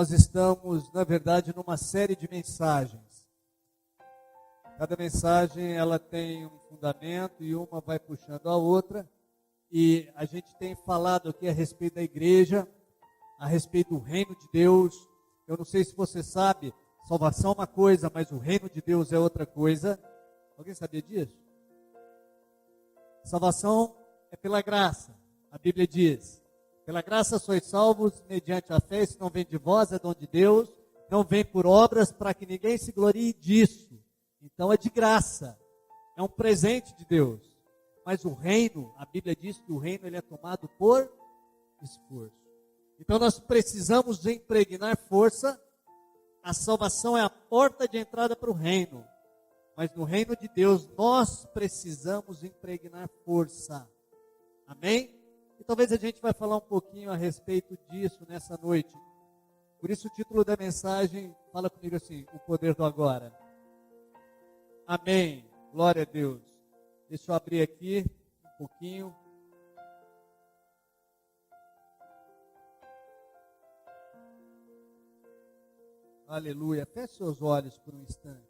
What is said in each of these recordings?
Nós estamos, na verdade, numa série de mensagens. Cada mensagem ela tem um fundamento e uma vai puxando a outra. E a gente tem falado aqui a respeito da igreja, a respeito do reino de Deus. Eu não sei se você sabe, salvação é uma coisa, mas o reino de Deus é outra coisa. Alguém sabia disso? Salvação é pela graça. A Bíblia diz: pela graça sois salvos mediante a fé, isso não vem de vós, é dom de Deus, não vem por obras para que ninguém se glorie disso. Então é de graça, é um presente de Deus. Mas o reino, a Bíblia diz que o reino ele é tomado por esforço. Então nós precisamos impregnar força. A salvação é a porta de entrada para o reino. Mas no reino de Deus nós precisamos impregnar força. Amém? E talvez a gente vai falar um pouquinho a respeito disso nessa noite. Por isso o título da mensagem fala comigo assim: o poder do agora. Amém. Glória a Deus. Deixa eu abrir aqui um pouquinho. Aleluia. Feche seus olhos por um instante.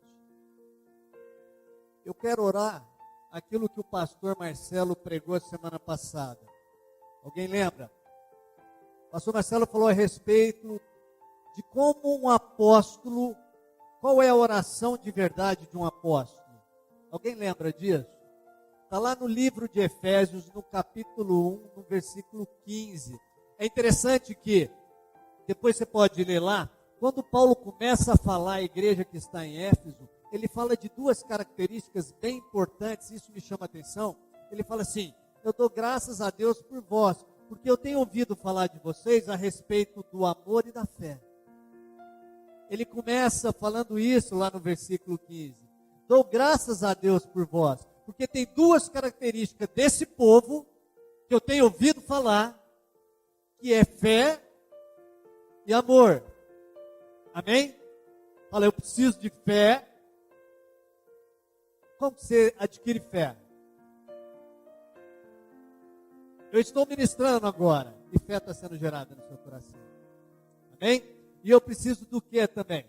Eu quero orar aquilo que o pastor Marcelo pregou semana passada. Alguém lembra? O pastor Marcelo falou a respeito de como um apóstolo, qual é a oração de verdade de um apóstolo. Alguém lembra disso? Está lá no livro de Efésios, no capítulo 1, no versículo 15. É interessante que, depois você pode ler lá, quando Paulo começa a falar à igreja que está em Éfeso, ele fala de duas características bem importantes, isso me chama a atenção. Ele fala assim: eu dou graças a Deus por vós, porque eu tenho ouvido falar de vocês a respeito do amor e da fé. Ele começa falando isso lá no versículo 15. Dou graças a Deus por vós, porque tem duas características desse povo que eu tenho ouvido falar, que é fé e amor. Amém? Fala, eu preciso de fé. Como você adquire fé? Eu estou ministrando agora, e fé está sendo gerada no seu coração. Amém? E eu preciso do que também?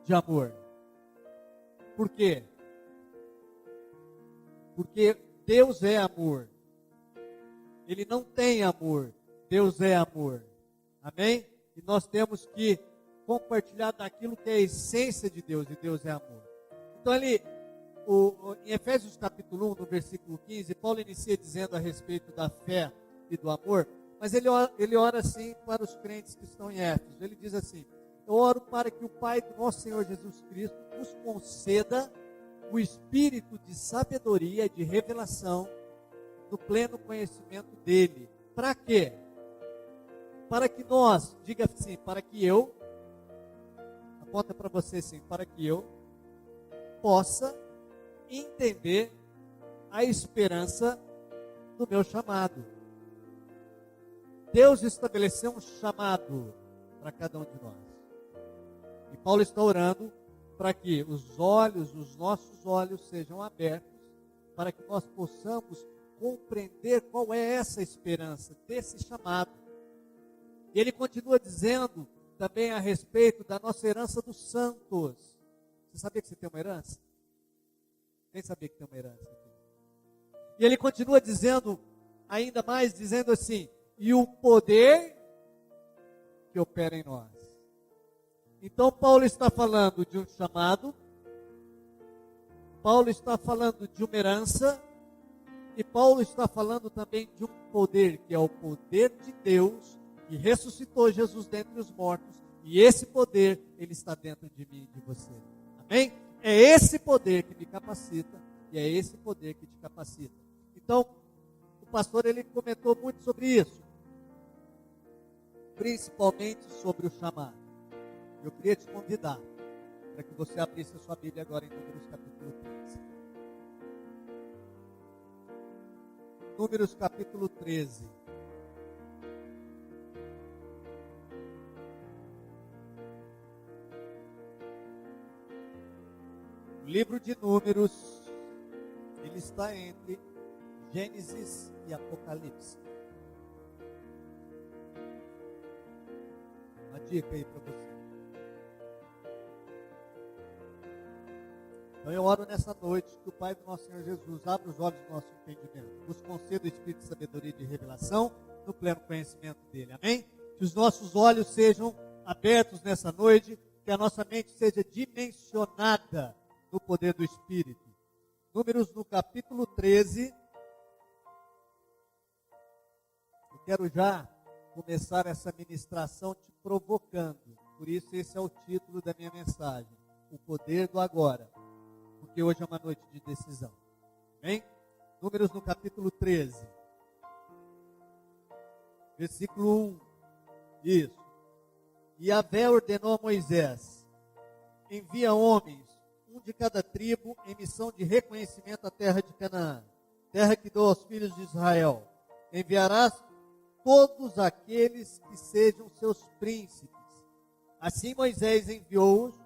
De amor. Por quê? Porque Deus é amor. Ele não tem amor. Deus é amor. Amém? E nós temos que compartilhar daquilo que é a essência de Deus, e Deus é amor. Então em Efésios capítulo 1, no versículo 15, Paulo inicia dizendo a respeito da fé e do amor, mas ele ora assim para os crentes que estão em Éfeso. Ele diz assim: eu oro para que o Pai do nosso Senhor Jesus Cristo nos conceda o espírito de sabedoria e de revelação do pleno conhecimento dele. Para quê? Para que nós, diga assim, para que eu, aponta para você assim, para que eu possa entender a esperança do meu chamado. Deus estabeleceu um chamado para cada um de nós. E Paulo está orando para que os nossos olhos sejam abertos, para que nós possamos compreender qual é essa esperança desse chamado. E ele continua dizendo também a respeito da nossa herança dos santos. Você sabia que você tem uma herança? Quem sabia que tem uma herança aqui? E ele continua dizendo, ainda mais, dizendo assim: e o poder que opera em nós. Então Paulo está falando de um chamado, Paulo está falando de uma herança, e Paulo está falando também de um poder, que é o poder de Deus, que ressuscitou Jesus dentre os mortos, e esse poder, ele está dentro de mim e de você. Amém? É esse poder que me capacita, e é esse poder que te capacita. Então, o pastor, ele comentou muito sobre isso, principalmente sobre o chamado. Eu queria te convidar para que você abrisse a sua Bíblia agora em Números capítulo 13. Números capítulo 13. O livro de Números, ele está entre Gênesis e Apocalipse. dica aí para você. Então eu oro nessa noite que o Pai do nosso Senhor Jesus abra os olhos do nosso entendimento, nos conceda o espírito de sabedoria e de revelação no pleno conhecimento dele. Amém? Que os nossos olhos sejam abertos nessa noite, que a nossa mente seja dimensionada no poder do Espírito. Números no capítulo 13. Eu quero já começar essa ministração te provocando. Por isso esse é o título da minha mensagem. O poder do agora. Porque hoje é uma noite de decisão. Amém? Números no capítulo 13. Versículo 1. Isso. E Yahvé ordenou a Moisés: envia homens, um de cada tribo, em missão de reconhecimento à terra de Canaã, terra que dou aos filhos de Israel. Enviarás todos aqueles que sejam seus príncipes. Assim Moisés enviou-os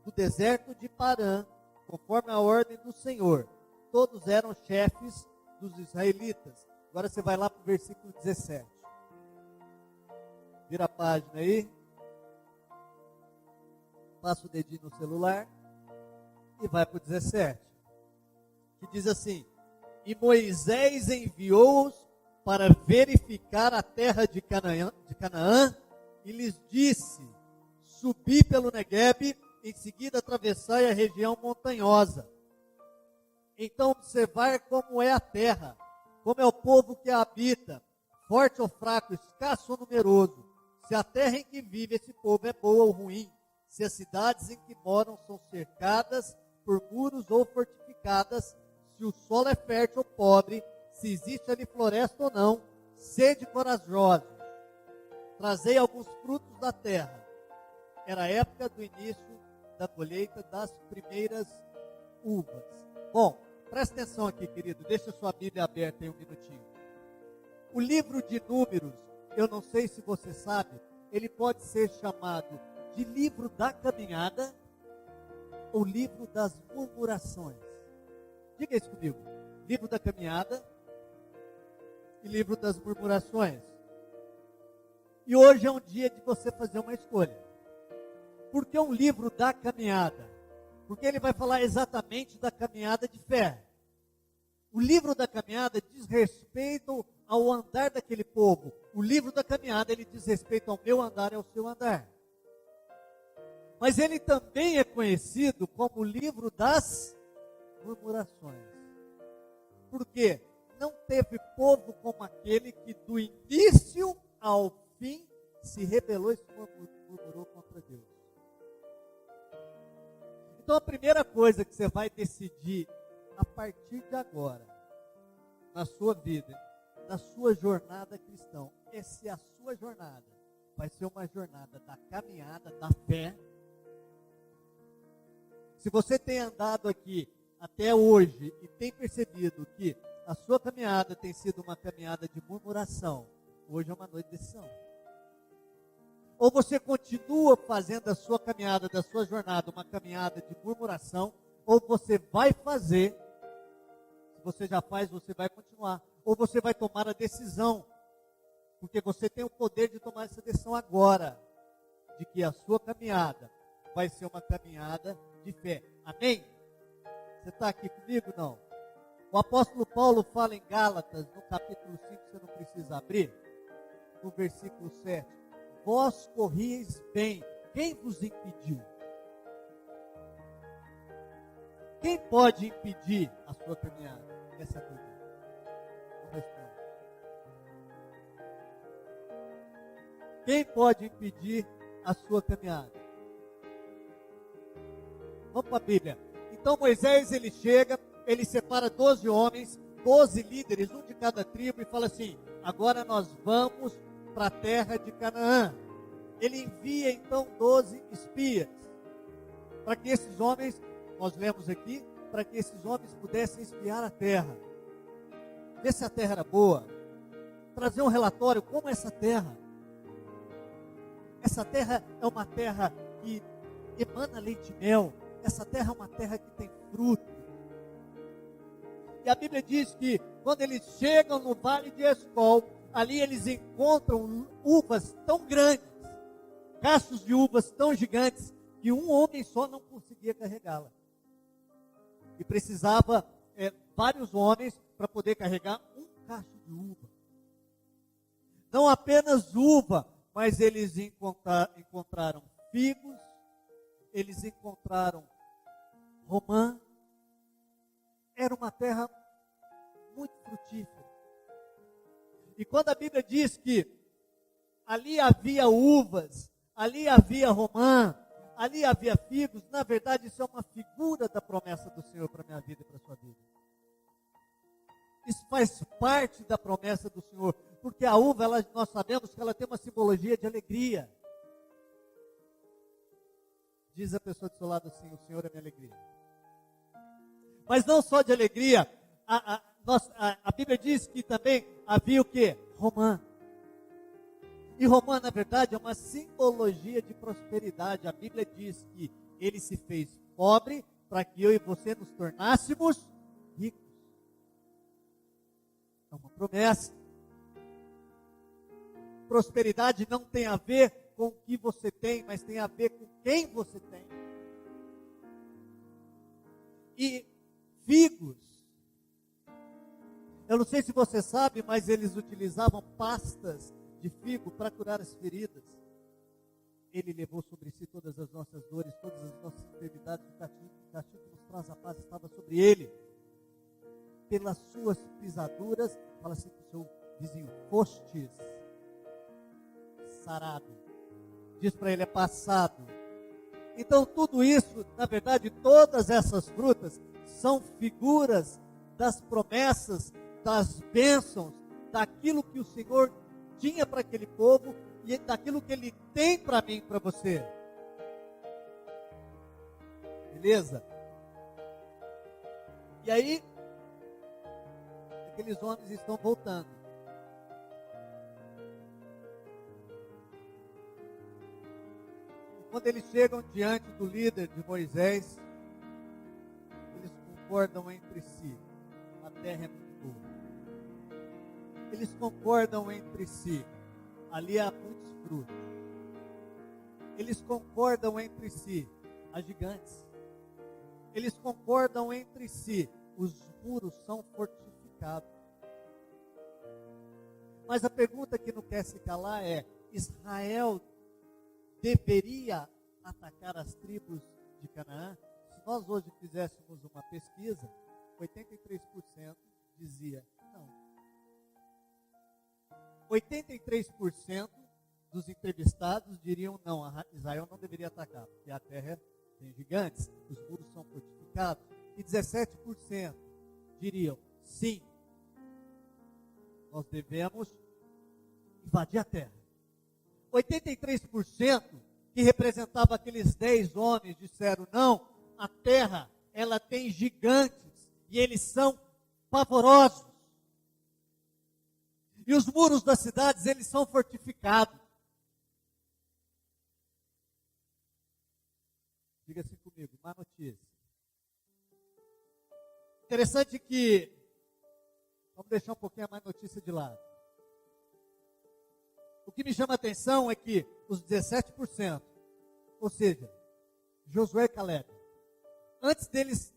do deserto de Parã, conforme a ordem do Senhor. Todos eram chefes dos israelitas. Agora você vai lá para o versículo 17. Vira a página aí. Passa o dedinho no celular. E vai para o 17. Que diz assim: e Moisés enviou-os para verificar a terra de Canaã e lhes disse: subi pelo Neguebe, em seguida atravessai a região montanhosa. Então observar como é a terra, como é o povo que a habita, forte ou fraco, escasso ou numeroso, se a terra em que vive esse povo é boa ou ruim, se as cidades em que moram são cercadas por muros ou fortificadas, se o solo é fértil ou pobre, se existe ali floresta ou não, sede corajosos, trazei alguns frutos da terra. Era a época do início da colheita das primeiras uvas. Bom, presta atenção aqui, querido, deixa sua Bíblia aberta aí um minutinho. O livro de Números, eu não sei se você sabe, ele pode ser chamado de livro da caminhada ou livro das murmurações. Diga isso comigo. Livro da caminhada e livro das murmurações. E hoje é um dia de você fazer uma escolha. Por que um livro da caminhada? Porque ele vai falar exatamente da caminhada de fé. O livro da caminhada diz respeito ao andar daquele povo. O livro da caminhada, ele diz respeito ao meu andar e ao seu andar. Mas ele também é conhecido como o livro das murmurações. Por quê? Não teve povo como aquele que do início ao fim se rebelou e se murmurou contra Deus. Então a primeira coisa que você vai decidir a partir de agora, na sua vida, na sua jornada cristã, é se a sua jornada vai ser uma jornada da caminhada, da fé. Se você tem andado aqui até hoje e tem percebido que a sua caminhada tem sido uma caminhada de murmuração, hoje é uma noite de decisão. Ou você continua fazendo a sua caminhada, da sua jornada, uma caminhada de murmuração, ou você vai fazer, se você já faz, você vai continuar, ou você vai tomar a decisão, porque você tem o poder de tomar essa decisão agora, de que a sua caminhada vai ser uma caminhada de fé. Amém? Você está aqui comigo? Não. O apóstolo Paulo fala em Gálatas, no capítulo 5, você não precisa abrir, no versículo 7. Vós corrieis bem, quem vos impediu? Quem pode impedir a sua caminhada? Essa é a pergunta. Não responde. Quem pode impedir a sua caminhada? Vamos para a Bíblia. Então Moisés, ele chega, ele separa 12 homens, 12 líderes, um de cada tribo, e fala assim: agora nós vamos para a terra de Canaã. Ele envia então 12 espias, para que esses homens, nós lemos aqui, para que esses homens pudessem espiar a terra, ver se a terra era boa, trazer um relatório como essa terra. Essa terra é uma terra que emana leite e mel, essa terra é uma terra que tem fruto. E a Bíblia diz que quando eles chegam no vale de Escol, ali eles encontram uvas tão grandes cachos de uvas tão gigantes que um homem só não conseguia carregá-la. E precisava vários homens para poder carregar um cacho de uva. Não apenas uva, mas eles encontraram figos, eles encontraram romã. Era uma terra muito frutífera. E quando a Bíblia diz que ali havia uvas, ali havia romã, ali havia figos, na verdade isso é uma figura da promessa do Senhor para a minha vida e para a sua vida. Isso faz parte da promessa do Senhor, porque a uva, nós sabemos que ela tem uma simbologia de alegria. Diz a pessoa do seu lado assim: o Senhor é minha alegria. Mas não só de alegria, a Bíblia diz que também havia o quê? Romã. E romã, na verdade, é uma simbologia de prosperidade. A Bíblia diz que ele se fez pobre para que eu e você nos tornássemos ricos. É uma promessa. Prosperidade não tem a ver com o que você tem, mas tem a ver com quem você tem. E figos, eu não sei se você sabe, mas eles utilizavam pastas de figo para curar as feridas. Ele levou sobre si todas as nossas dores, todas as nossas enfermidades. O castigo que nos traz a paz estava sobre ele. Pelas suas pisaduras, fala assim para o seu vizinho: fostes sarado. Diz para ele: é passado. Então tudo isso, na verdade, todas essas frutas são figuras das promessas, das bênçãos, daquilo que o Senhor tinha para aquele povo e daquilo que Ele tem para mim e para você. Beleza? E aí, aqueles homens estão voltando. E quando eles chegam diante do líder de Moisés, eles concordam entre si. A terra é muito boa. Eles concordam entre si. Ali há muitos frutos. Eles concordam entre si. Há gigantes. Eles concordam entre si. Os muros são fortificados. Mas a pergunta que não quer se calar é: Israel deveria atacar as tribos de Canaã? Se nós hoje fizéssemos uma pesquisa, 83% dizia não. 83% dos entrevistados diriam não, Israel não deveria atacar, porque a terra tem gigantes, os muros são fortificados. E 17% diriam sim, nós devemos invadir a terra. 83% que representava aqueles 10 homens disseram não, a terra ela tem gigantes e eles são pavorosos. E os muros das cidades, eles são fortificados. Diga assim comigo, má notícia. Interessante que, vamos deixar um pouquinho a má notícia de lado. O que me chama a atenção é que os 17%, ou seja, Josué e Caleb, antes deles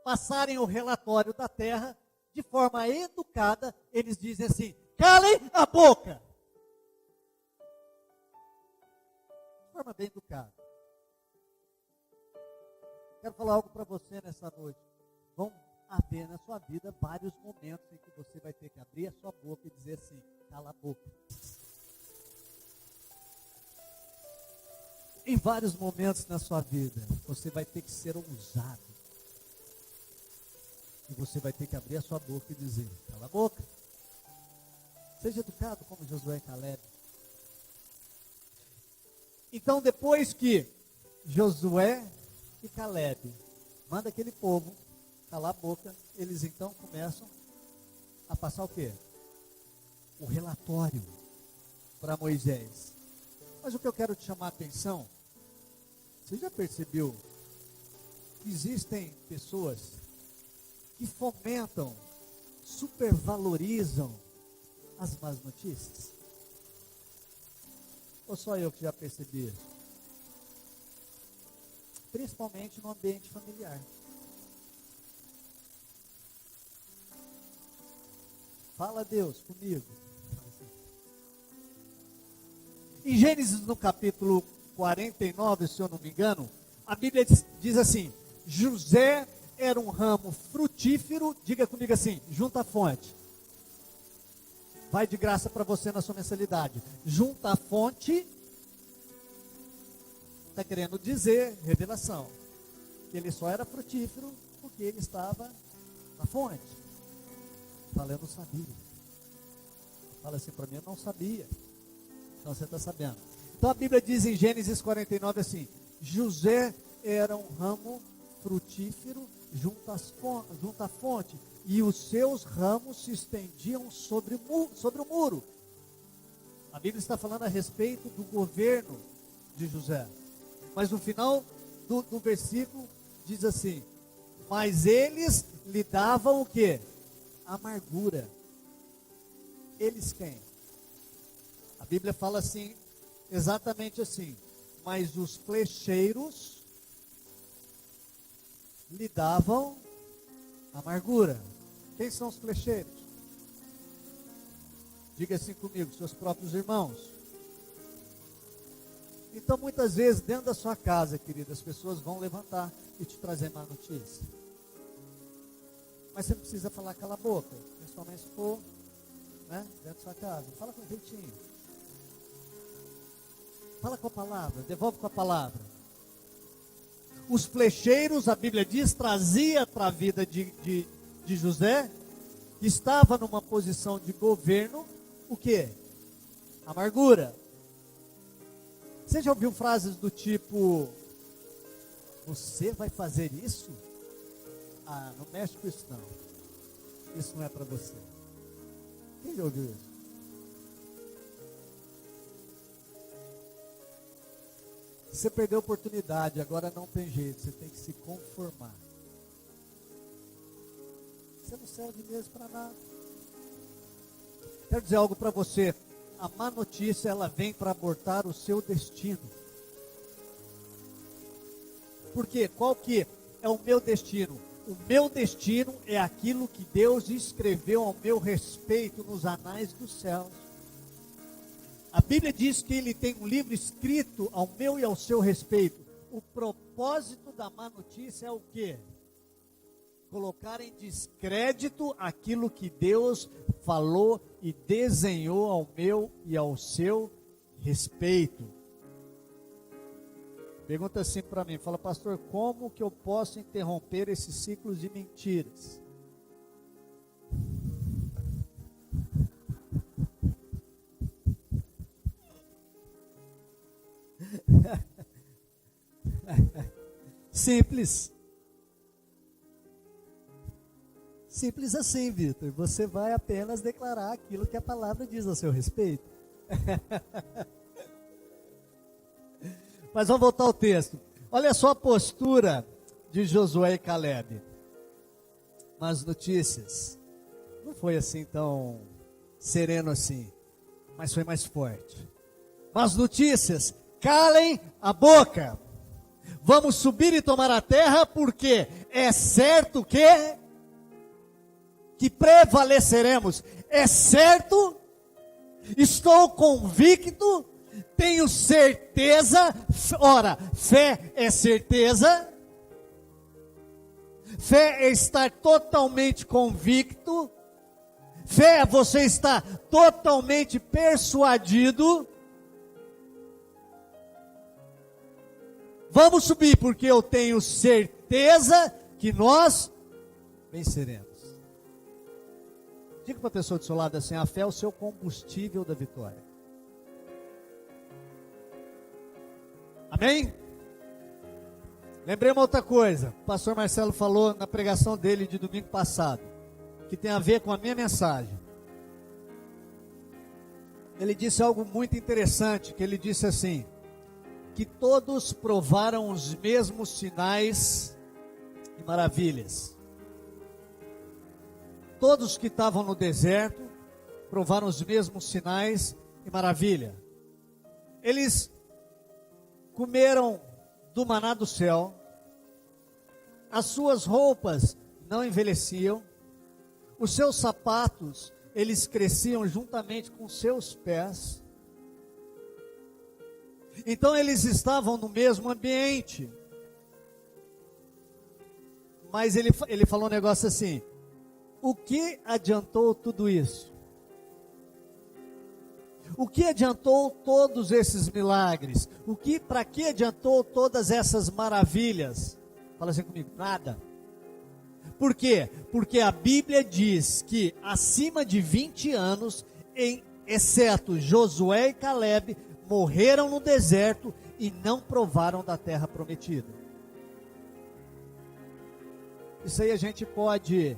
passarem o relatório da terra, de forma educada, eles dizem assim: calem a boca. De forma bem educada. Quero falar algo para você nessa noite. Vão haver na sua vida vários momentos em que você vai ter que abrir a sua boca e dizer assim: cala a boca. Em vários momentos na sua vida, você vai ter que ser ousado. E você vai ter que abrir a sua boca e dizer: cala a boca. Seja educado como Josué e Caleb. Então, depois que Josué e Caleb mandam aquele povo calar a boca, eles então começam a passar o quê? O relatório para Moisés. Mas o que eu quero te chamar a atenção, você já percebeu que existem pessoas que fomentam, supervalorizam as más notícias? Ou só eu que já percebi isso? Principalmente no ambiente familiar. Fala Deus comigo. Em Gênesis, no capítulo 49, se eu não me engano, a Bíblia diz assim: José era um ramo frutífero, diga comigo assim, junta a fonte. Vai de graça para você na sua mensalidade. Junta a fonte, está querendo dizer, revelação, que ele só era frutífero porque ele estava na fonte. Fala, eu não sabia. Fala assim para mim, eu não sabia. Então você está sabendo. Então a Bíblia diz em Gênesis 49 assim: José era um ramo frutífero junto à fonte, e os seus ramos se estendiam sobre o muro. A Bíblia está falando a respeito do governo de José. Mas no final do versículo diz assim: mas eles lhe davam o quê? Amargura. Eles quem? A Bíblia fala assim, exatamente assim: mas os flecheiros lhe davam amargura. Quem são os flecheiros? Diga assim comigo, seus próprios irmãos. Então muitas vezes dentro da sua casa, querida, as pessoas vão levantar e te trazer má notícia. Mas você não precisa falar cala a boca, principalmente se for, né, dentro da sua casa. Fala com jeitinho. Fala com a palavra, devolve com a palavra. Os flecheiros, a Bíblia diz, trazia para a vida de José, que estava numa posição de governo, o quê? Amargura. Você já ouviu frases do tipo: você vai fazer isso? Ah, não mexe com isso não. Isso não é para você. Quem já ouviu isso? Você perdeu a oportunidade, agora não tem jeito, você tem que se conformar. Você não serve mesmo para nada. Quero dizer algo para você. A má notícia, ela vem para abortar o seu destino. Por quê? Qual que é o meu destino? O meu destino é aquilo que Deus escreveu ao meu respeito nos anais dos céus. A Bíblia diz que Ele tem um livro escrito ao meu e ao seu respeito. O propósito da má notícia é o quê? Colocar em descrédito aquilo que Deus falou e desenhou ao meu e ao seu respeito. Pergunta assim para mim, fala: pastor, como que eu posso interromper esses ciclos de mentiras? Simples. Simples assim, Vitor. Você vai apenas declarar aquilo que a palavra diz a seu respeito. Mas vamos voltar ao texto. Olha só a postura de Josué e Caleb. Mas notícias. Não foi assim tão sereno assim, mas foi mais forte. Mas notícias, calem a boca. Vamos subir e tomar a terra, porque é certo que prevaleceremos. É certo, estou convicto, tenho certeza. Ora, fé é certeza, fé é estar totalmente convicto, fé é você estar totalmente persuadido. Vamos subir, porque eu tenho certeza que nós venceremos. Diga para a pessoa do seu lado assim: a fé é o seu combustível da vitória. Amém? Lembrei uma outra coisa. O pastor Marcelo falou na pregação dele de domingo passado, que tem a ver com a minha mensagem. Ele disse algo muito interessante, que ele disse assim: que todos provaram os mesmos sinais e maravilhas. Todos que estavam no deserto provaram os mesmos sinais e maravilha. Eles comeram do maná do céu, as suas roupas não envelheciam, os seus sapatos, eles cresciam juntamente com seus pés. Então eles estavam no mesmo ambiente. Mas ele falou um negócio assim: o que adiantou tudo isso? O que adiantou todos esses milagres? Para que adiantou todas essas maravilhas? Fala assim comigo: nada. Por quê? Porque a Bíblia diz que acima de 20 anos, exceto Josué e Caleb, morreram no deserto e não provaram da terra prometida. Isso aí a gente pode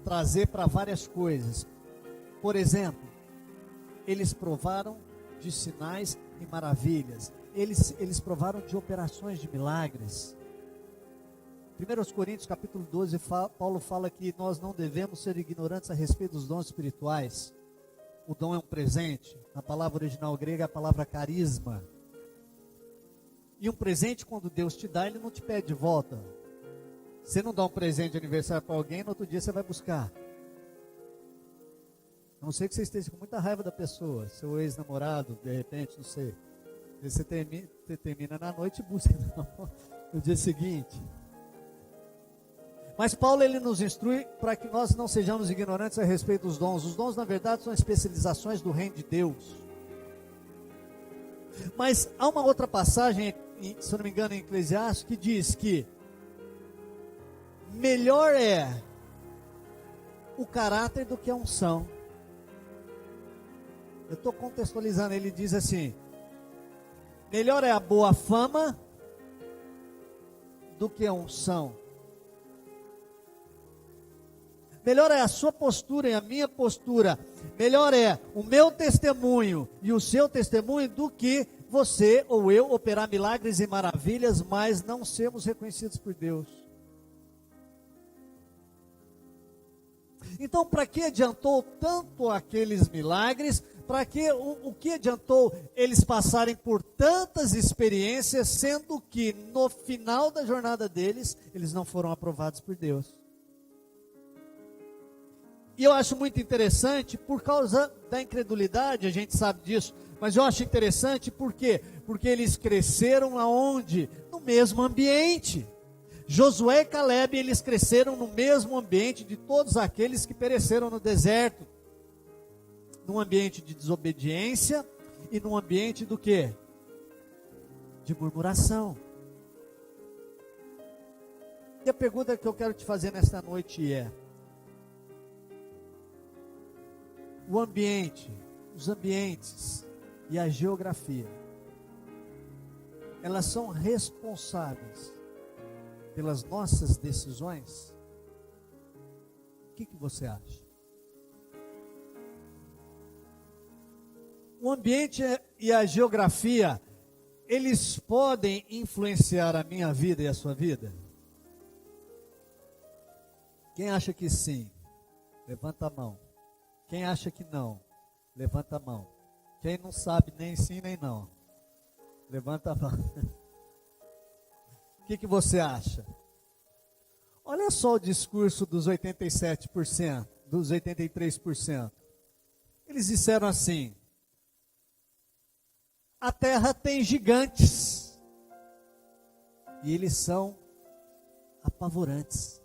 trazer para várias coisas. Por exemplo, eles provaram de sinais e maravilhas. Eles provaram de operações de milagres. 1 Coríntios capítulo 12, Paulo fala que nós não devemos ser ignorantes a respeito dos dons espirituais. O dom é um presente. Na palavra original grega é a palavra carisma. E um presente, quando Deus te dá, Ele não te pede de volta. Você não dá um presente de aniversário para alguém, no outro dia você vai buscar. A não ser que você esteja com muita raiva da pessoa, seu ex-namorado, de repente, não sei. Você termina na noite e busca no dia seguinte. Mas Paulo, ele nos instrui para que nós não sejamos ignorantes a respeito dos dons. Os dons, na verdade, são especializações do reino de Deus. Mas há uma outra passagem, se eu não me engano, em Eclesiastes, que diz que melhor é o caráter do que a unção. Eu estou contextualizando, ele diz assim: melhor é a boa fama do que a unção. Melhor é a sua postura e a minha postura. Melhor é o meu testemunho e o seu testemunho do que você ou eu operar milagres e maravilhas, mas não sermos reconhecidos por Deus. Então, para que adiantou tanto aqueles milagres? Para que o que adiantou eles passarem por tantas experiências, sendo que no final da jornada deles, eles não foram aprovados por Deus? E eu acho muito interessante, por causa da incredulidade, a gente sabe disso, mas eu acho interessante por quê? Porque eles cresceram aonde? No mesmo ambiente. Josué e Caleb, eles cresceram no mesmo ambiente de todos aqueles que pereceram no deserto. Num ambiente de desobediência e num ambiente do quê? De murmuração. E a pergunta que eu quero te fazer nesta noite é: o ambiente, os ambientes e a geografia, elas são responsáveis pelas nossas decisões? O que você acha? O ambiente e a geografia, eles podem influenciar a minha vida e a sua vida? Quem acha que sim, levanta a mão. Quem acha que não, levanta a mão. Quem não sabe nem sim nem não, levanta a mão. O que você acha? Olha só o discurso dos 87%, dos 83%. Eles disseram assim: a terra tem gigantes, e eles são apavorantes,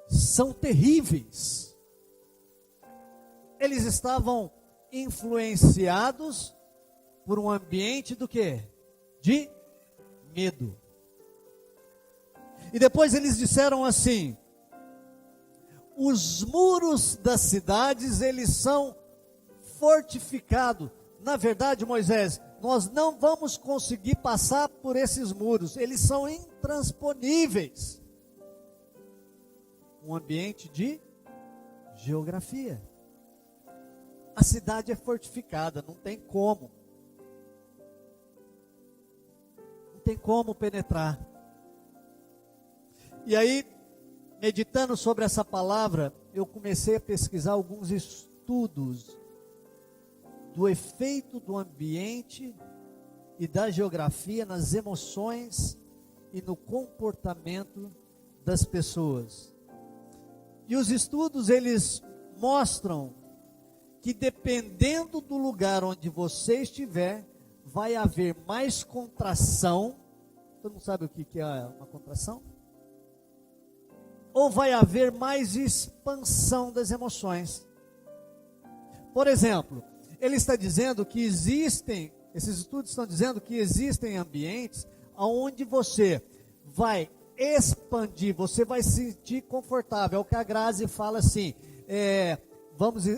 são terríveis. Eles estavam influenciados por um ambiente do quê? De medo. E depois eles disseram assim: os muros das cidades, eles são fortificados. Na verdade, Moisés, nós não vamos conseguir passar por esses muros, eles são intransponíveis. Um ambiente de geografia. A cidade é fortificada, não tem como. Não tem como penetrar. E aí, meditando sobre essa palavra, eu comecei a pesquisar alguns estudos do efeito do ambiente e da geografia nas emoções e no comportamento das pessoas. E os estudos, eles mostram que dependendo do lugar onde você estiver, vai haver mais contração. Todo mundo sabe o que é uma contração? Ou vai haver mais expansão das emoções. Por exemplo, ele está dizendo que esses estudos estão dizendo que existem ambientes onde você vai expandir, você vai se sentir confortável. É o que a Grazi fala assim,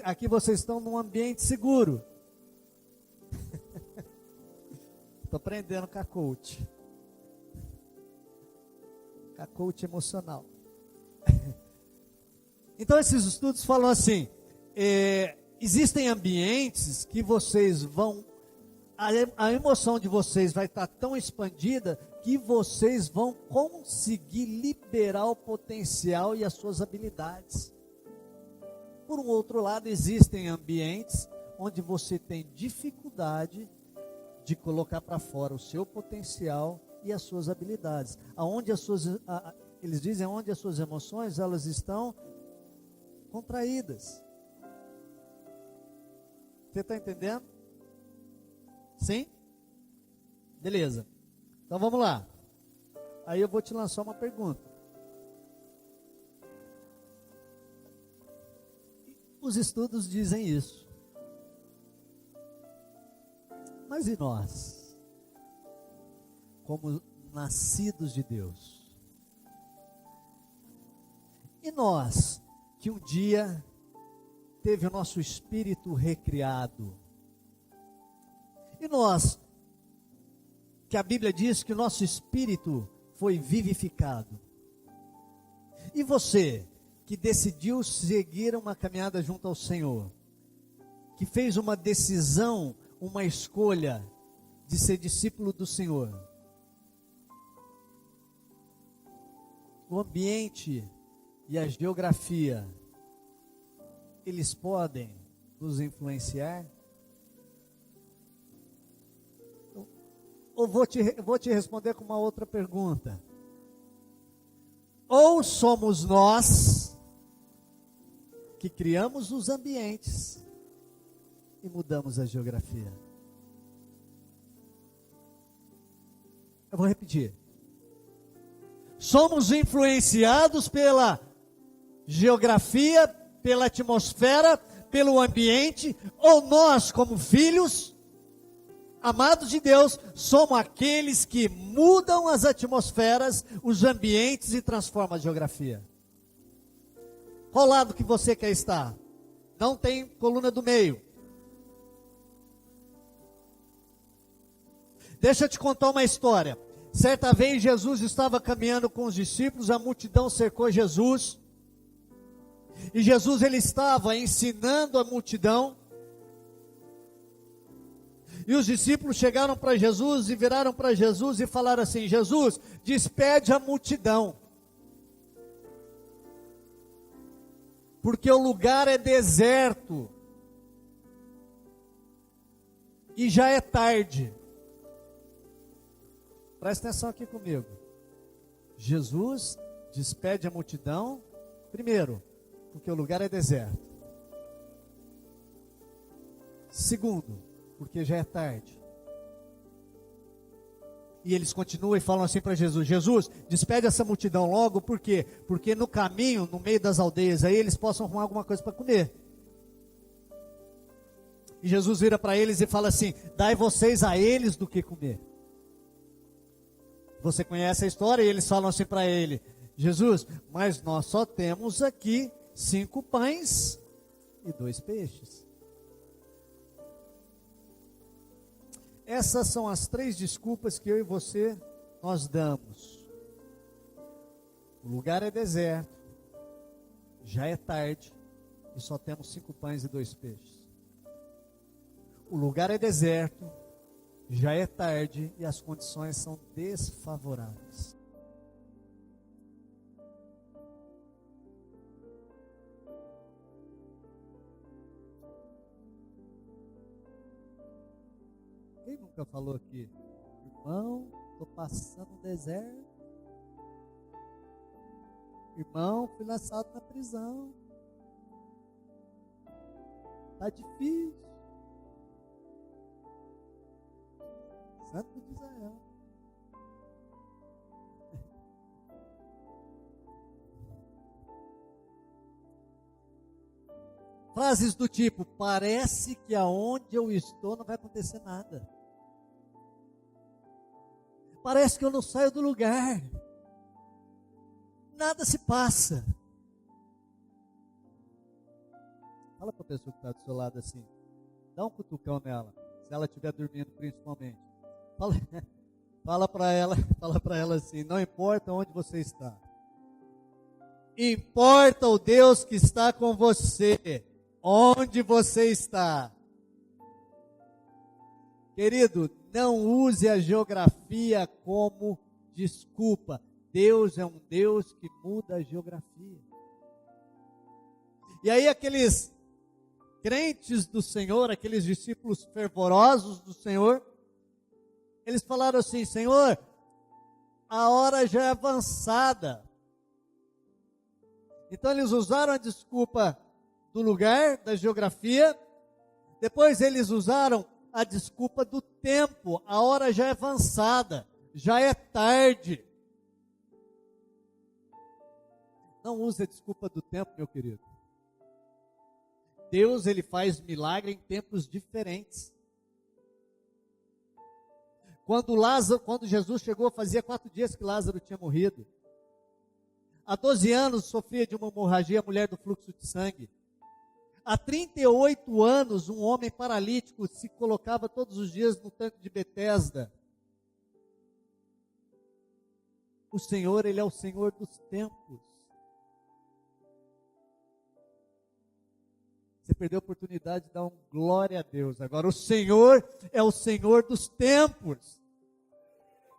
aqui vocês estão num ambiente seguro. Estou aprendendo com a coach. Com a coach emocional. Então esses estudos falam assim, existem ambientes que vocês vão, a emoção de vocês vai estar tão expandida que vocês vão conseguir liberar o potencial e as suas habilidades. Por um outro lado, existem ambientes onde você tem dificuldade de colocar para fora o seu potencial e as suas habilidades. Eles dizem onde as suas emoções elas estão contraídas. Você está entendendo? Sim? Beleza. Então vamos lá. Aí eu vou te lançar uma pergunta. Os estudos dizem isso. Mas e nós? Como nascidos de Deus? E nós, que um dia teve o nosso espírito recriado? E nós, que a Bíblia diz que o nosso espírito foi vivificado? E você, que decidiu seguir uma caminhada junto ao Senhor, que fez uma decisão, uma escolha de ser discípulo do Senhor, o ambiente e a geografia, eles podem nos influenciar? Ou vou te responder com uma outra pergunta. Ou somos nós que criamos os ambientes e mudamos a geografia. Eu vou repetir. Somos influenciados pela geografia, pela atmosfera, pelo ambiente, ou nós, como filhos amados de Deus, somos aqueles que mudam as atmosferas, os ambientes e transformam a geografia? Qual lado que você quer estar? Não tem coluna do meio. Deixa eu te contar uma história. Certa vez Jesus estava caminhando com os discípulos, a multidão cercou Jesus. E Jesus ele estava ensinando a multidão. E os discípulos chegaram para Jesus e viraram para Jesus e falaram assim: Jesus, despede a multidão, porque o lugar é deserto e já é tarde. Presta atenção aqui comigo. Jesus despede a multidão, primeiro, porque o lugar é deserto. Segundo, porque já é tarde. E eles continuam e falam assim para Jesus: Jesus, despede essa multidão logo, por quê? Porque no caminho, no meio das aldeias, aí eles possam arrumar alguma coisa para comer. E Jesus vira para eles e fala assim: dai vocês a eles do que comer. Você conhece a história? E eles falam assim para ele: Jesus, mas nós só temos aqui 5 pães e 2 peixes. Essas são as 3 desculpas que eu e você, nós damos. O lugar é deserto, já é tarde, e só temos 5 pães e 2 peixes. O lugar é deserto, já é tarde, e as condições são desfavoráveis. nunca falou aqui, irmão, estou passando um deserto. Irmão, fui lançado na prisão. Está difícil. Santo de Israel. Frases do tipo, parece que aonde eu estou não vai acontecer nada. Parece que eu não saio do lugar. Nada se passa. Fala para a pessoa que está do seu lado assim. Dá um cutucão nela. Se ela estiver dormindo principalmente. Fala para ela assim. Não importa onde você está. Importa o Deus que está com você. Onde você está. Querido, não use a geografia como desculpa. Deus é um Deus que muda a geografia. E aí aqueles crentes do Senhor, aqueles discípulos fervorosos do Senhor, eles falaram assim, Senhor, a hora já é avançada. Então eles usaram a desculpa do lugar, da geografia, depois eles usaram a desculpa do tempo, a hora já é avançada, já é tarde. Não use a desculpa do tempo, meu querido. Deus, ele faz milagre em tempos diferentes. Quando Jesus chegou, fazia 4 dias que Lázaro tinha morrido. Há 12 anos sofria de uma hemorragia, mulher do fluxo de sangue. Há 38 anos, um homem paralítico se colocava todos os dias no tanque de Betesda. O Senhor, ele é o Senhor dos tempos. Você perdeu a oportunidade de dar um glória a Deus. Agora, o Senhor é o Senhor dos tempos.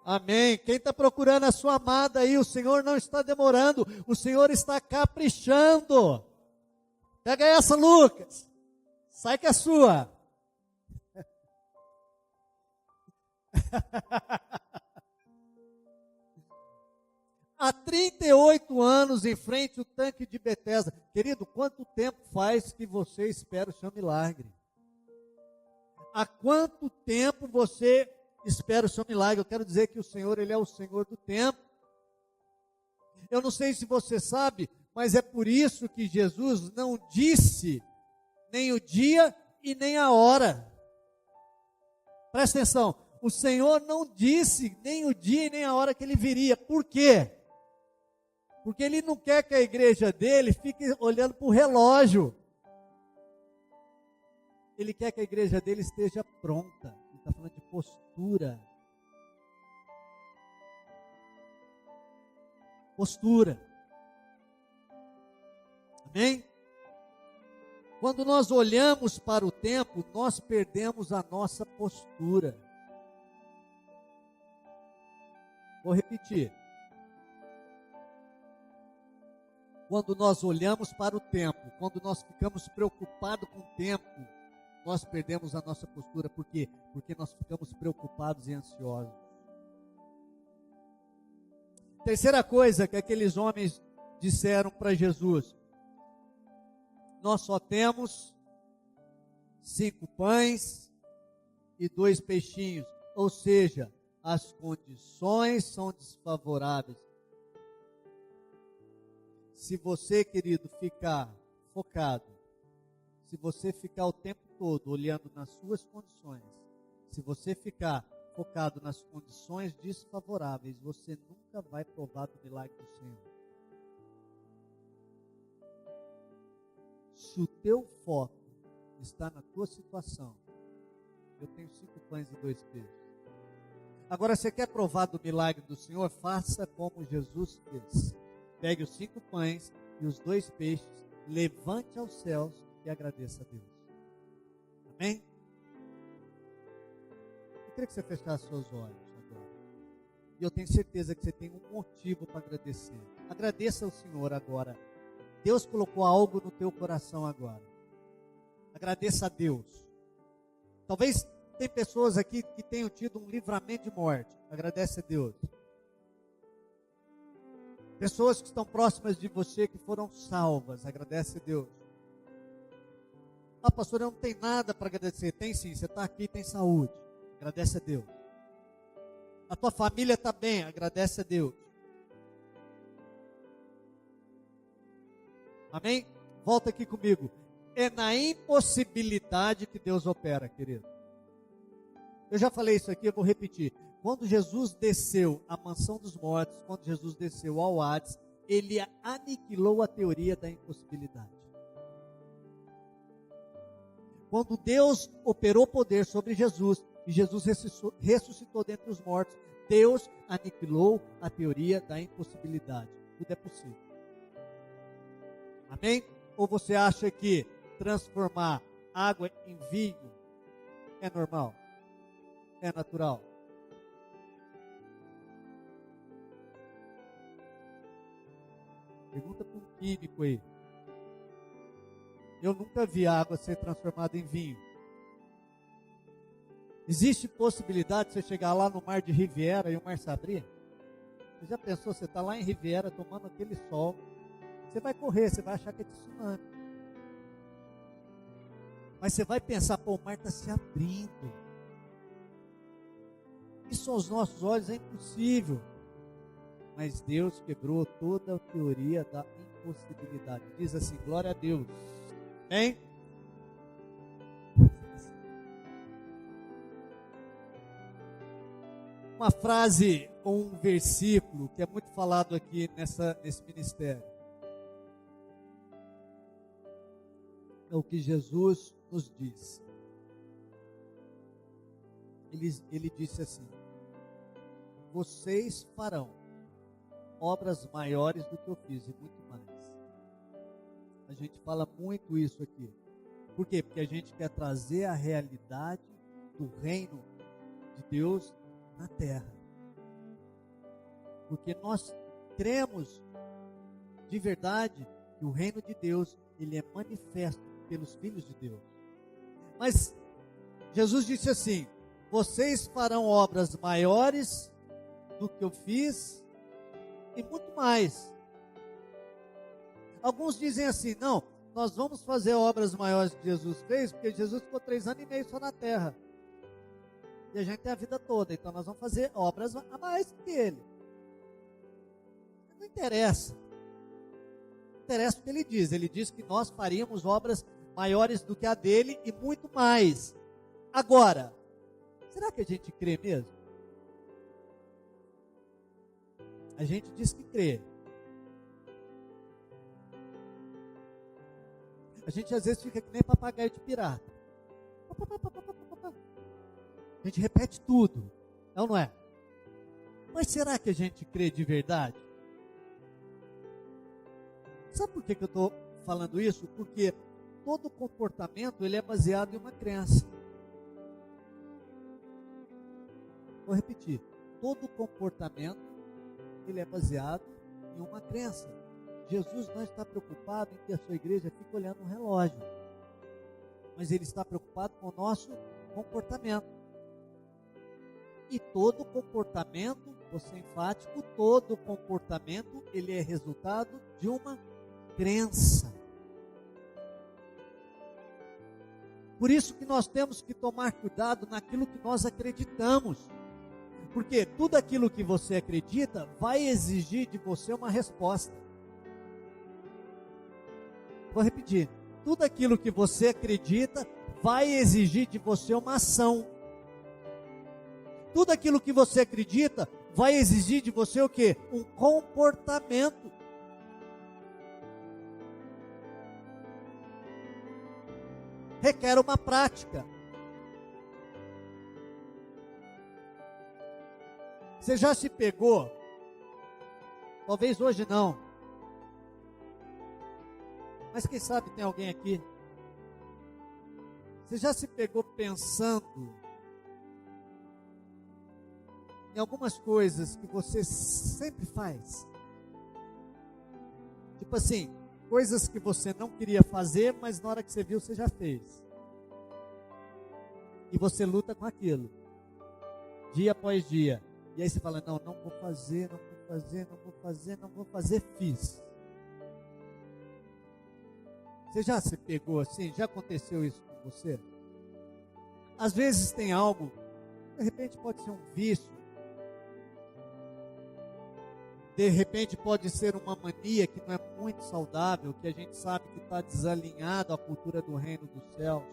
Amém. Quem está procurando a sua amada aí, o Senhor não está demorando. O Senhor está caprichando. Pega essa, Lucas. Sai que é sua. Há 38 anos em frente ao tanque de Betesda. Querido, quanto tempo faz que você espera o seu milagre? Há quanto tempo você espera o seu milagre? Eu quero dizer que o Senhor, ele é o Senhor do tempo. Eu não sei se você sabe, mas é por isso que Jesus não disse nem o dia e nem a hora. Presta atenção, o Senhor não disse nem o dia e nem a hora que ele viria. Por quê? Porque ele não quer que a igreja dele fique olhando para o relógio. Ele quer que a igreja dele esteja pronta. Ele está falando de postura. Postura. Amém? Quando nós olhamos para o tempo, nós perdemos a nossa postura. Vou repetir. Quando nós olhamos para o tempo, quando nós ficamos preocupados com o tempo, nós perdemos a nossa postura. Por quê? Porque nós ficamos preocupados e ansiosos. Terceira coisa que aqueles homens disseram para Jesus: nós só temos 5 pães e 2 peixinhos. Ou seja, as condições são desfavoráveis. Se você, querido, ficar focado, se você ficar o tempo todo olhando nas suas condições, se você ficar focado nas condições desfavoráveis, você nunca vai provar do milagre do Senhor. Se o teu foco está na tua situação, eu tenho 5 pães e 2 peixes. Agora, você quer provar do milagre do Senhor? Faça como Jesus fez. Pegue os 5 pães e os 2 peixes, levante aos céus e agradeça a Deus. Amém? Eu queria que você fechasse seus olhos agora. E eu tenho certeza que você tem um motivo para agradecer. Agradeça ao Senhor agora. Deus colocou algo no teu coração agora. Agradeça a Deus. Talvez Tem pessoas aqui que tenham tido um livramento de morte. Agradece a Deus. Pessoas que estão próximas de você que foram salvas. Agradece a Deus. Ah, pastor, eu não tenho nada para agradecer. Tem sim, você está aqui, tem saúde. Agradece a Deus. A tua família está bem. Agradece a Deus. Amém? Volta aqui comigo. É na impossibilidade que Deus opera, querido. Eu já falei isso aqui, eu vou repetir. Quando Jesus desceu à mansão dos mortos, quando Jesus desceu ao Hades, ele aniquilou a teoria da impossibilidade. Quando Deus operou poder sobre Jesus, e Jesus ressuscitou dentre os mortos, Deus aniquilou a teoria da impossibilidade. Tudo é possível. Amém? Ou você acha que transformar água em vinho é normal? É natural? Pergunta para um químico aí. Eu nunca vi água ser transformada em vinho. Existe possibilidade de você chegar lá no mar de Riviera e o mar se abrir? Você já pensou, você está lá em Riviera tomando aquele sol, você vai correr, você vai achar que é tsunami. Mas você vai pensar, pô, o mar está se abrindo. Isso aos nossos olhos é impossível. Mas Deus quebrou toda a teoria da impossibilidade. Diz assim, glória a Deus. Amém? Uma frase ou um versículo que é muito falado aqui nesse ministério. É o que Jesus nos diz. Ele disse assim: vocês farão obras maiores do que eu fiz e muito mais. A gente fala muito isso aqui. Por quê? Porque a gente quer trazer a realidade do reino de Deus na terra. Porque nós cremos de verdade que o reino de Deus, ele é manifesto pelos filhos de Deus. Mas Jesus disse assim: vocês farão obras maiores do que eu fiz e muito mais. Alguns dizem assim: não, nós vamos fazer obras maiores que Jesus fez, porque Jesus ficou 3 anos e meio só na terra. E a gente tem a vida toda, então nós vamos fazer obras a mais que ele. Não interessa. Não interessa o que ele diz. Ele diz que nós faríamos obras maiores do que a dele e muito mais. Agora, será que a gente crê mesmo? A gente diz que crê. A gente às vezes fica que nem papagaio de pirata. A gente repete tudo. É ou não é? Mas será que a gente crê de verdade? Sabe por que eu estou falando isso? Porque todo comportamento ele é baseado em uma crença. Vou repetir. Todo comportamento ele é baseado em uma crença. Jesus não está preocupado em que a sua igreja fique olhando um relógio. Mas ele está preocupado com o nosso comportamento. E todo comportamento, vou ser enfático, todo comportamento ele é resultado de uma crença. Por isso que nós temos que tomar cuidado naquilo que nós acreditamos. Porque tudo aquilo que você acredita vai exigir de você uma resposta. Vou repetir. Tudo aquilo que você acredita vai exigir de você uma ação. Tudo aquilo que você acredita vai exigir de você o quê? Um comportamento. Requer uma prática. Você já se pegou? Talvez hoje não. Mas quem sabe tem alguém aqui. Você já se pegou pensando em algumas coisas que você sempre faz? Tipo assim, coisas que você não queria fazer, mas na hora que você viu, você já fez. E você luta com aquilo, dia após dia. E aí você fala, não vou fazer, não vou fazer, fiz. Você já se pegou assim? Já aconteceu isso com você? Às vezes tem algo, de repente pode ser um vício, de repente pode ser uma mania que não é muito saudável, que a gente sabe que está desalinhado à cultura do reino dos céus.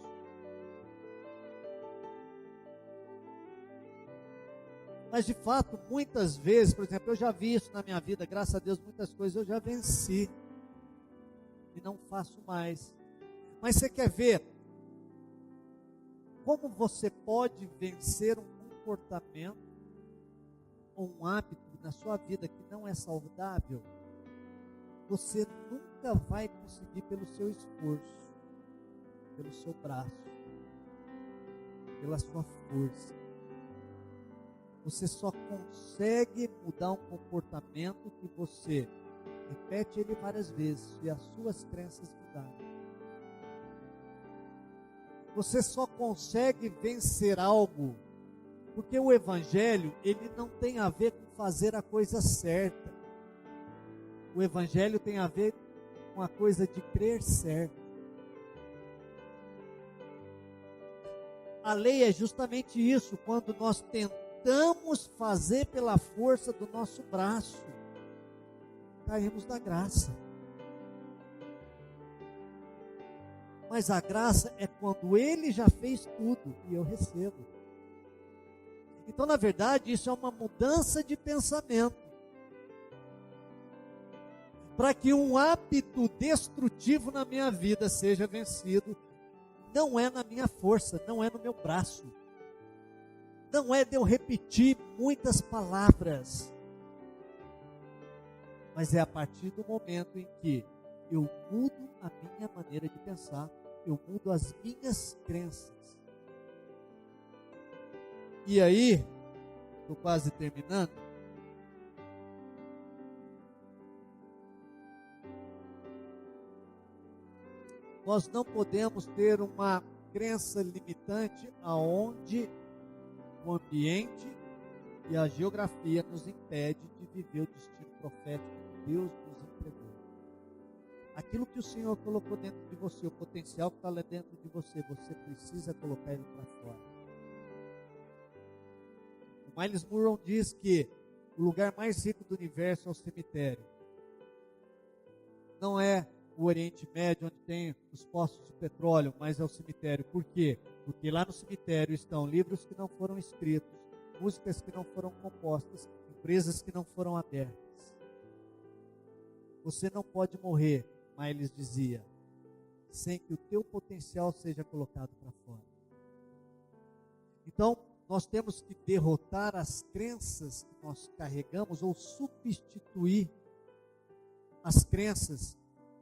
Mas de fato, muitas vezes, por exemplo, eu já vi isso na minha vida, graças a Deus, muitas coisas eu já venci e não faço mais. Mas você quer ver como você pode vencer um comportamento ou um hábito na sua vida que não é saudável? Você nunca vai conseguir pelo seu esforço, pelo seu braço, pela sua força. Você só consegue mudar um comportamento que você repete ele várias vezes e as suas crenças mudarem. Você só consegue vencer algo porque o evangelho, ele não tem a ver com fazer a coisa certa. O evangelho tem a ver com a coisa de crer certo. A lei é justamente isso, quando nós tentamos fazer pela força do nosso braço, caímos da graça. Mas a graça é quando Ele já fez tudo e eu recebo. Então, na verdade, isso é uma mudança de pensamento. Para que um hábito destrutivo na minha vida seja vencido, não é na minha força, não é no meu braço. Não é de eu repetir muitas palavras. Mas é a partir do momento em que eu mudo a minha maneira de pensar, eu mudo as minhas crenças. E aí, estou quase terminando. Nós não podemos ter uma crença limitante aonde o ambiente e a geografia nos impede de viver o destino profético que Deus nos entregou. Aquilo que o Senhor colocou dentro de você, o potencial que está lá dentro de você, você precisa colocar ele para fora. O Miles Monroe diz que o lugar mais rico do universo é o cemitério. Não é o Oriente Médio, onde tem os poços de petróleo, mas é o cemitério. Por quê? Porque lá no cemitério estão livros que não foram escritos, músicas que não foram compostas, empresas que não foram abertas. Você não pode morrer, Miles dizia, sem que o teu potencial seja colocado para fora. Então, nós temos que derrotar as crenças que nós carregamos ou substituir as crenças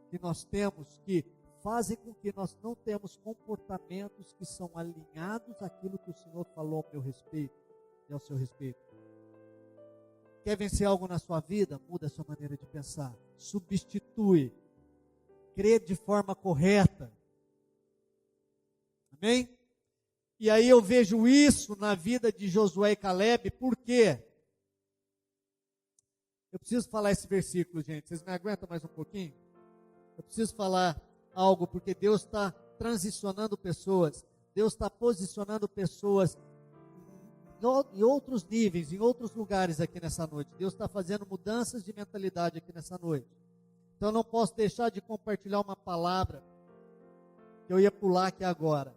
que nós temos que fazem com que nós não temos comportamentos que são alinhados àquilo que o Senhor falou ao meu respeito e ao seu respeito. Quer vencer algo na sua vida? Muda a sua maneira de pensar. Substitui. Crê de forma correta. Amém? E aí eu vejo isso na vida de Josué e Caleb, por quê? Eu preciso falar esse versículo, gente. Vocês me aguentam mais um pouquinho? Eu preciso falar algo, porque Deus está transicionando pessoas. Deus está posicionando pessoas em outros níveis, em outros lugares aqui nessa noite. Deus está fazendo mudanças de mentalidade aqui nessa noite. Então eu não posso deixar de compartilhar uma palavra que eu ia pular aqui agora.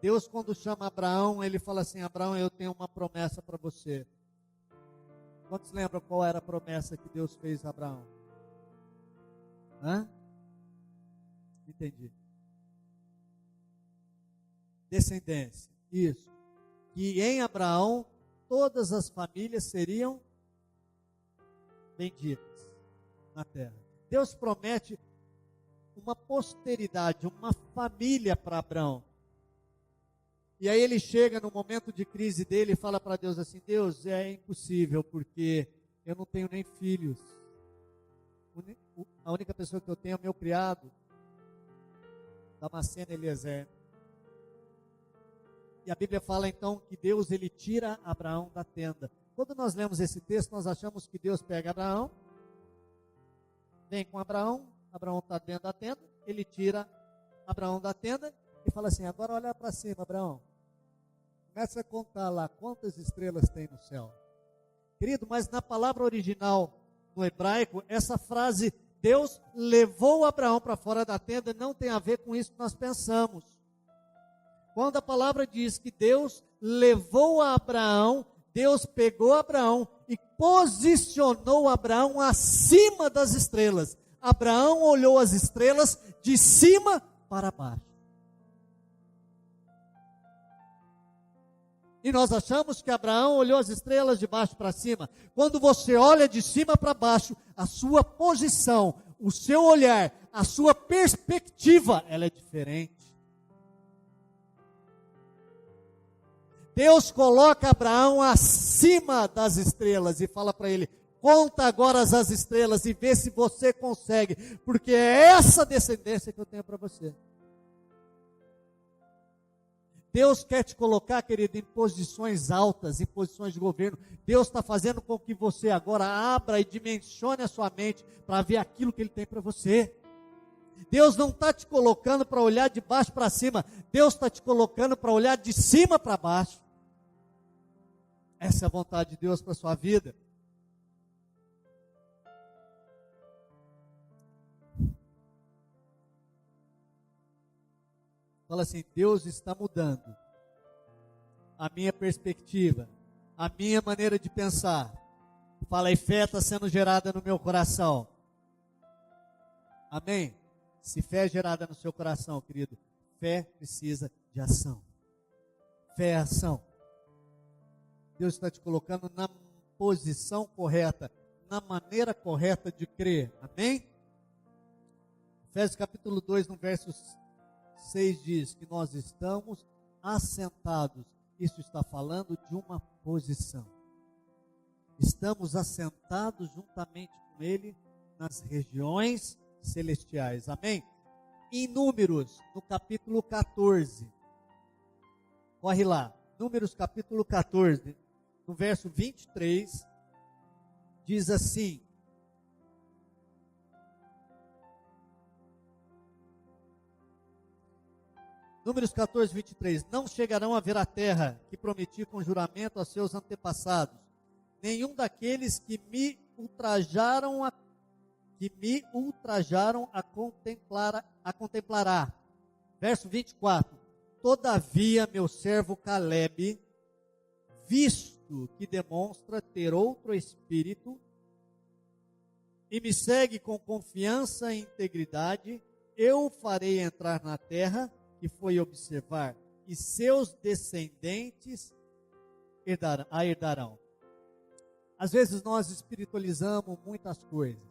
Deus, quando chama Abraão, ele fala assim: Abraão, eu tenho uma promessa para você. Quantos lembram qual era a promessa que Deus fez a Abraão? Entendi. Descendência, isso. Que em Abraão todas as famílias seriam benditas na terra. Deus promete uma posteridade, uma família para Abraão. E aí ele chega no momento de crise dele e fala para Deus assim: Deus, é impossível porque eu não tenho nem filhos. A única pessoa que eu tenho é o meu criado, Damasceno Eliezer. E a Bíblia fala então que Deus ele tira Abraão da tenda. Quando nós lemos esse texto, nós achamos que Deus pega Abraão, vem com Abraão, Abraão está dentro da tenda, ele tira Abraão da tenda e fala assim: agora olha para cima, Abraão. Começa a contar lá quantas estrelas tem no céu. Querido, mas na palavra original, no hebraico, essa frase, Deus levou Abraão para fora da tenda, não tem a ver com isso que nós pensamos. Quando a palavra diz que Deus levou a Abraão, Deus pegou Abraão e posicionou Abraão acima das estrelas. Abraão olhou as estrelas de cima para baixo. E nós achamos que Abraão olhou as estrelas de baixo para cima. Quando você olha de cima para baixo, a sua posição, o seu olhar, a sua perspectiva, ela é diferente. Deus coloca Abraão acima das estrelas e fala para ele: conta agora as estrelas e vê se você consegue, porque é essa descendência que eu tenho para você. Deus quer te colocar, querido, em posições altas, em posições de governo. Deus está fazendo com que você agora abra e dimensione a sua mente para ver aquilo que Ele tem para você. Deus não está te colocando para olhar de baixo para cima. Deus está te colocando para olhar de cima para baixo. Essa é a vontade de Deus para a sua vida. Fala assim: Deus está mudando a minha perspectiva, a minha maneira de pensar. Fala aí, fé está sendo gerada no meu coração. Amém? Se fé é gerada no seu coração, querido, fé precisa de ação. Fé é ação. Deus está te colocando na posição correta, na maneira correta de crer. Amém? Efésios capítulo 2, no verso 6 diz que nós estamos assentados. Isso está falando de uma posição. Estamos assentados juntamente com Ele nas regiões celestiais. Amém? Em Números, no capítulo 14. Corre lá. Números capítulo 14, no verso 23, diz assim: Números 14, 23. Não chegarão a ver a terra que prometi com juramento a seus antepassados. Nenhum daqueles que me ultrajaram a contemplará. Verso 24. Todavia, meu servo Calebe, visto que demonstra ter outro espírito e me segue com confiança e integridade, eu o farei entrar na terra que foi observar, e seus descendentes a herdarão. Às vezes nós espiritualizamos muitas coisas.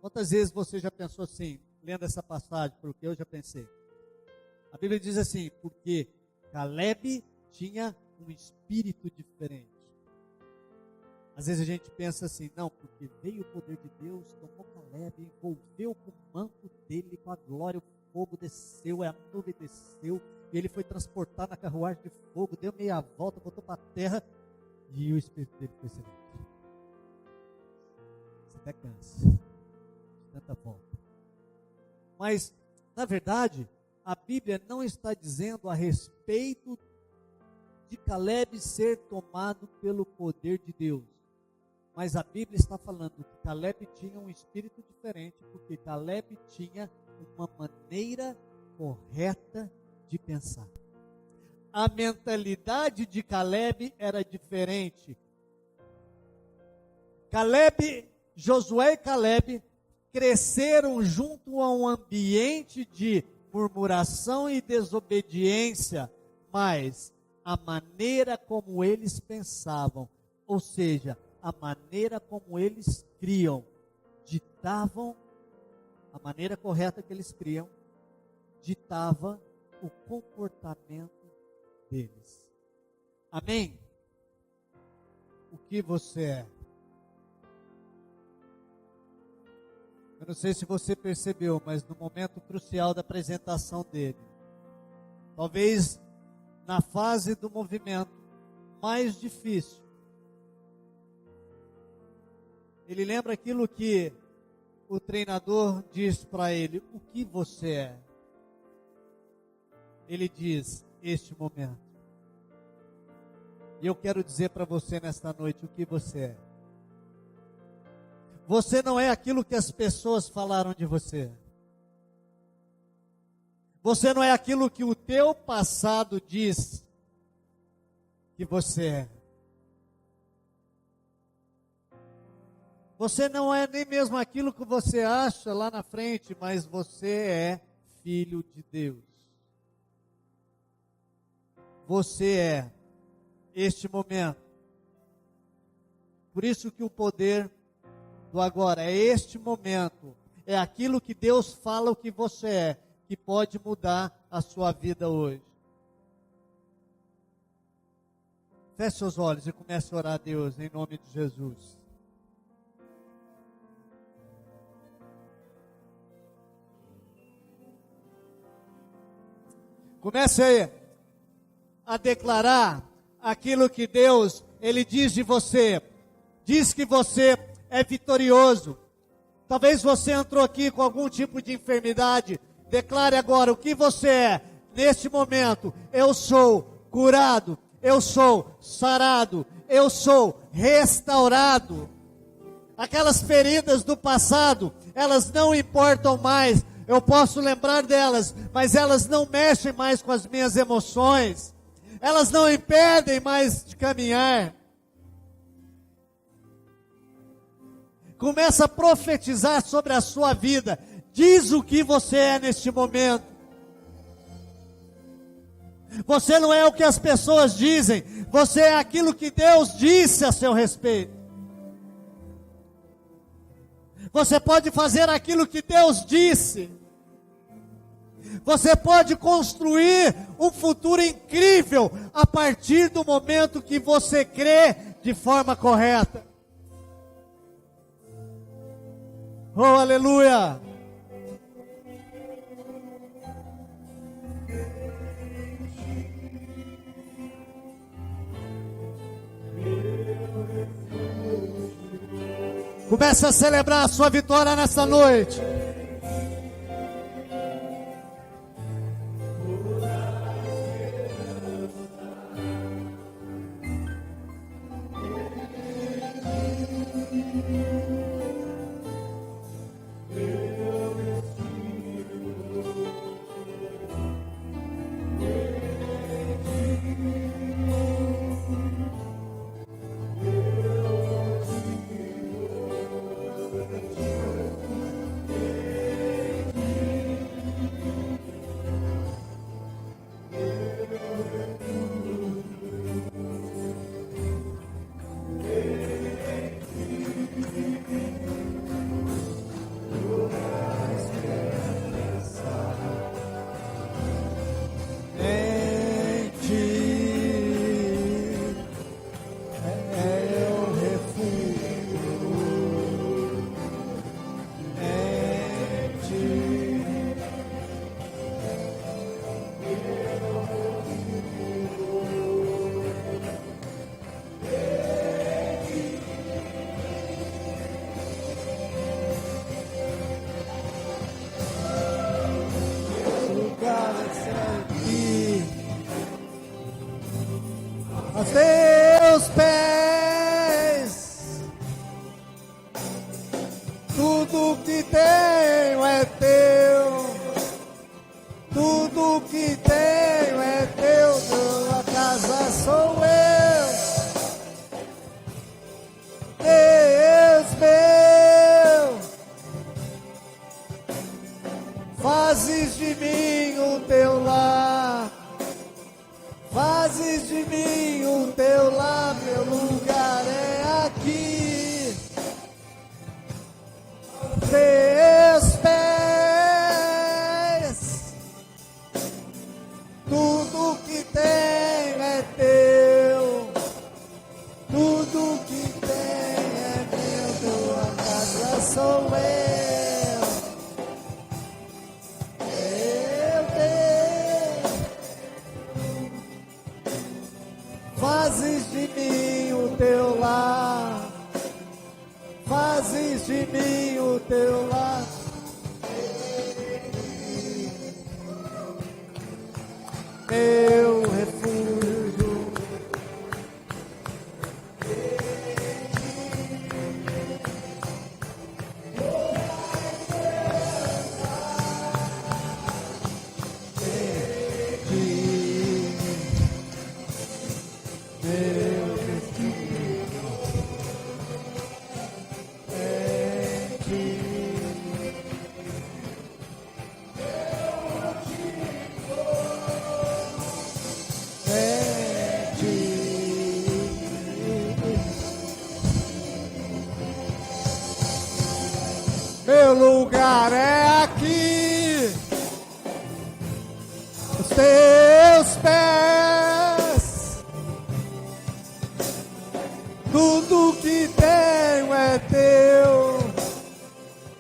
Quantas vezes você já pensou assim, lendo essa passagem, porque eu já pensei? A Bíblia diz assim: porque Calebe tinha um espírito diferente. Às vezes a gente pensa assim: não, porque veio o poder de Deus, tomou Calebe, envolveu com o manto dele, com a glória, o fogo desceu, a nuvem desceu, e ele foi transportado na carruagem de fogo, deu meia volta, voltou para a terra, e o espírito dele foi excelente. Você até cansa de tanta volta. Mas, na verdade, a Bíblia não está dizendo a respeito de Calebe ser tomado pelo poder de Deus. Mas a Bíblia está falando que Calebe tinha um espírito diferente, porque Calebe tinha uma maneira correta de pensar. A mentalidade de Calebe era diferente. Josué e Calebe cresceram junto a um ambiente de murmuração e desobediência, mas a maneira como eles pensavam, ou seja, a maneira como eles criam, ditavam a maneira correta que eles criam, ditava o comportamento deles. Amém? O que você é? Eu não sei se você percebeu, mas no momento crucial da apresentação dele, talvez na fase do movimento mais difícil, ele lembra aquilo que o treinador diz para ele: o que você é? Ele diz: este momento. E eu quero dizer para você nesta noite o que você é. Você não é aquilo que as pessoas falaram de você. Você não é aquilo que o teu passado diz que você é. Você não é nem mesmo aquilo que você acha lá na frente, mas você é filho de Deus. Você é este momento. Por isso que o poder do agora é este momento. É aquilo que Deus fala o que você é, que pode mudar a sua vida hoje. Feche seus olhos e comece a orar a Deus em nome de Jesus. Comece aí a declarar aquilo que Deus, Ele diz de você. Diz que você é vitorioso. Talvez você entrou aqui com algum tipo de enfermidade. Declare agora o que você é. Neste momento, eu sou curado. Eu sou sarado. Eu sou restaurado. Aquelas feridas do passado, elas não importam mais. Eu posso lembrar delas, mas elas não mexem mais com as minhas emoções. Elas não impedem mais de caminhar. Começa a profetizar sobre a sua vida. Diz o que você é neste momento. Você não é o que as pessoas dizem. Você é aquilo que Deus disse a seu respeito. Você pode fazer aquilo que Deus disse. Você pode construir um futuro incrível a partir do momento que você crê de forma correta. Oh, aleluia! Comece a celebrar a sua vitória nessa noite. teu lar, fazes de mim o teu lar. Meu refúgio, meu lugar é aqui, os teus pés, tudo que tenho é teu,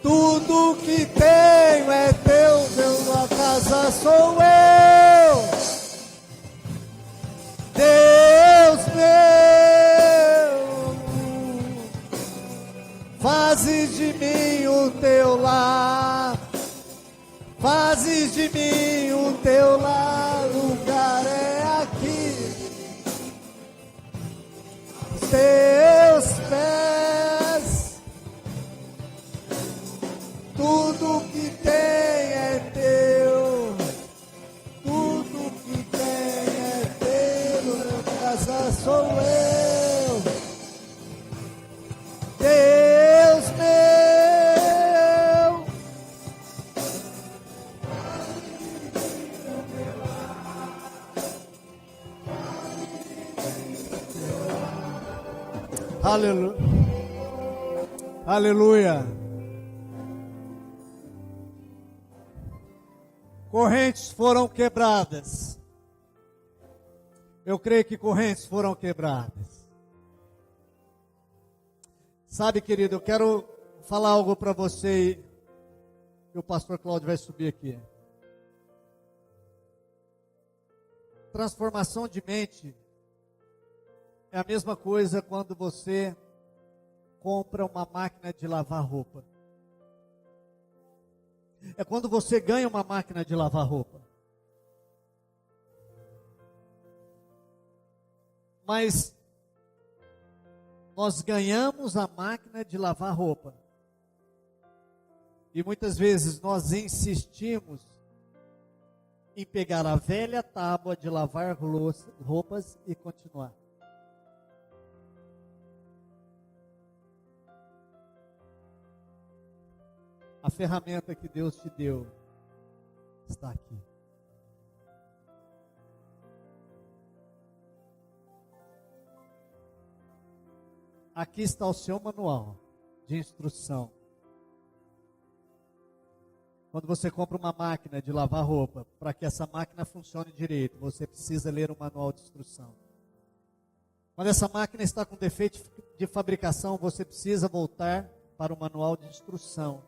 tudo que tenho é teu, minha casa sou eu, Deus meu, fazes de mim o teu lar, fazes de mim o teu lar, lugar é aqui, os teus pés, tudo que tem é teu, tudo que tem é teu, minha casa sou eu, Deus meu. Aleluia. Aleluia. Correntes foram quebradas. Eu creio que correntes foram quebradas. Sabe, querido, eu quero falar algo para você e o pastor Cláudio vai subir aqui. Transformação de mente é a mesma coisa quando você compra uma máquina de lavar roupa. É quando você ganha uma máquina de lavar roupa. Mas nós ganhamos a máquina de lavar roupa. E muitas vezes nós insistimos em pegar a velha tábua de lavar roupas e continuar. A ferramenta que Deus te deu está aqui. Aqui está o seu manual de instrução. Quando você compra uma máquina de lavar roupa, para que essa máquina funcione direito, você precisa ler o manual de instrução. Quando essa máquina está com defeito de fabricação, você precisa voltar para o manual de instrução.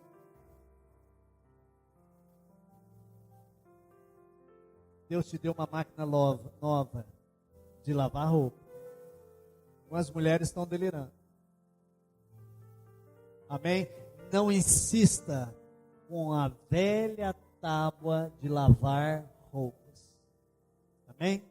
Deus te deu uma máquina nova de lavar roupa. As mulheres estão delirando. Amém? Não insista com a velha tábua de lavar roupas. Amém?